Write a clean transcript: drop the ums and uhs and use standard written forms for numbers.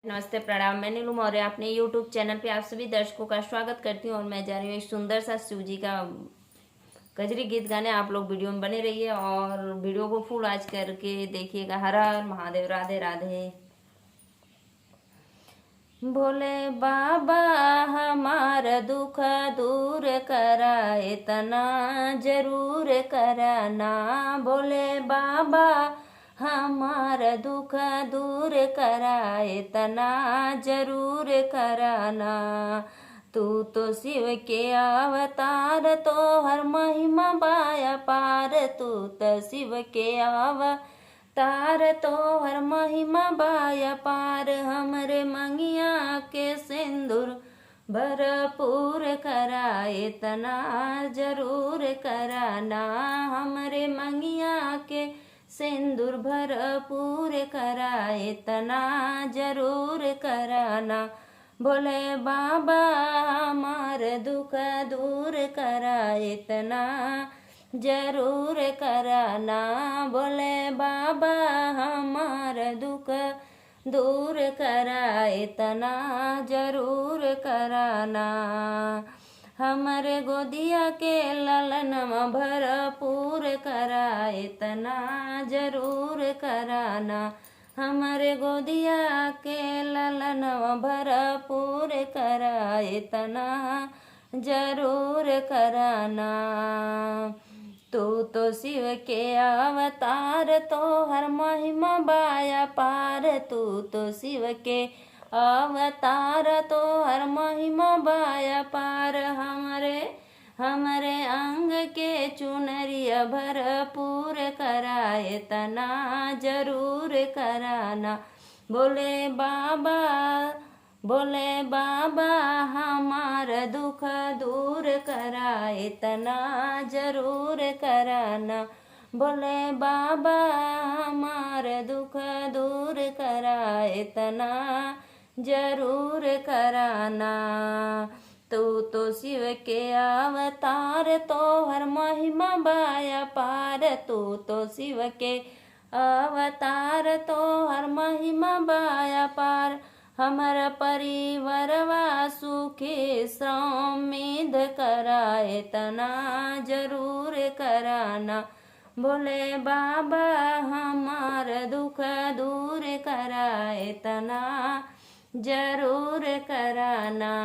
नमस्ते, प्रणाम। मैं नीलू मौर्य अपने यूट्यूब चैनल पे आप सभी दर्शकों का स्वागत करती हूँ और मैं जा रही हूँ एक सुंदर सा शिव जी का कजरी गीत गाने। आप लोग वीडियो में बने रहिए और वीडियो को फुल आज करके देखिएगा। हर हर महादेव, राधे राधे। भोले बाबा हमार दुख दूर करा, इतना जरूर कराना। भोले बाबा हमार दुख दूर करा, इतना जरूर कराना। तू तो शिव के अवतार, तो हर महिमा बाया पार। तू तो शिव के अवतार, तो हर महिमा बाया पार। हमरे मंगिया के सिंदूर भरपूर करा, इतना जरूर कराना। हमरे मंगिया के सिंदूर भरपूर करा, इतना जरूर कराना। भोले बाबा हमार दुख दूर करा, इतना जरूर कराना। भोले बाबा हमार दुख दूर करा, इतना जरूर कराना। हमरे गोदिया के ललनवा भरपूर करा, इतना जरूर कराना। हमरे गोदिया के ललनवा भरपूर करा, इतना जरूर कराना। तू तो शिव के अवतार, तो हर महिमा बाया पार। तू तो शिव के अवतार, तो हर महिमा बाया पार। हमरे अंग के चुनरिया भरपूर करा, इतना जरूर कराना। भोले बाबा हमार दुख दूर करा, इतना जरूर कराना। भोले बाबा हमार दुख दूर करा, इतना जरूर कराना। तू तो शिव के अवतार, तो हर महिमा बाया पार। तू तो शिव के अवतार, तो हर महिमा बाया पार। हमारा परिवारवा सुखी समृद्ध करा, इतना जरूर कराना। भोले बाबा हमार दुख दूर करा, इतना जरूर कराना।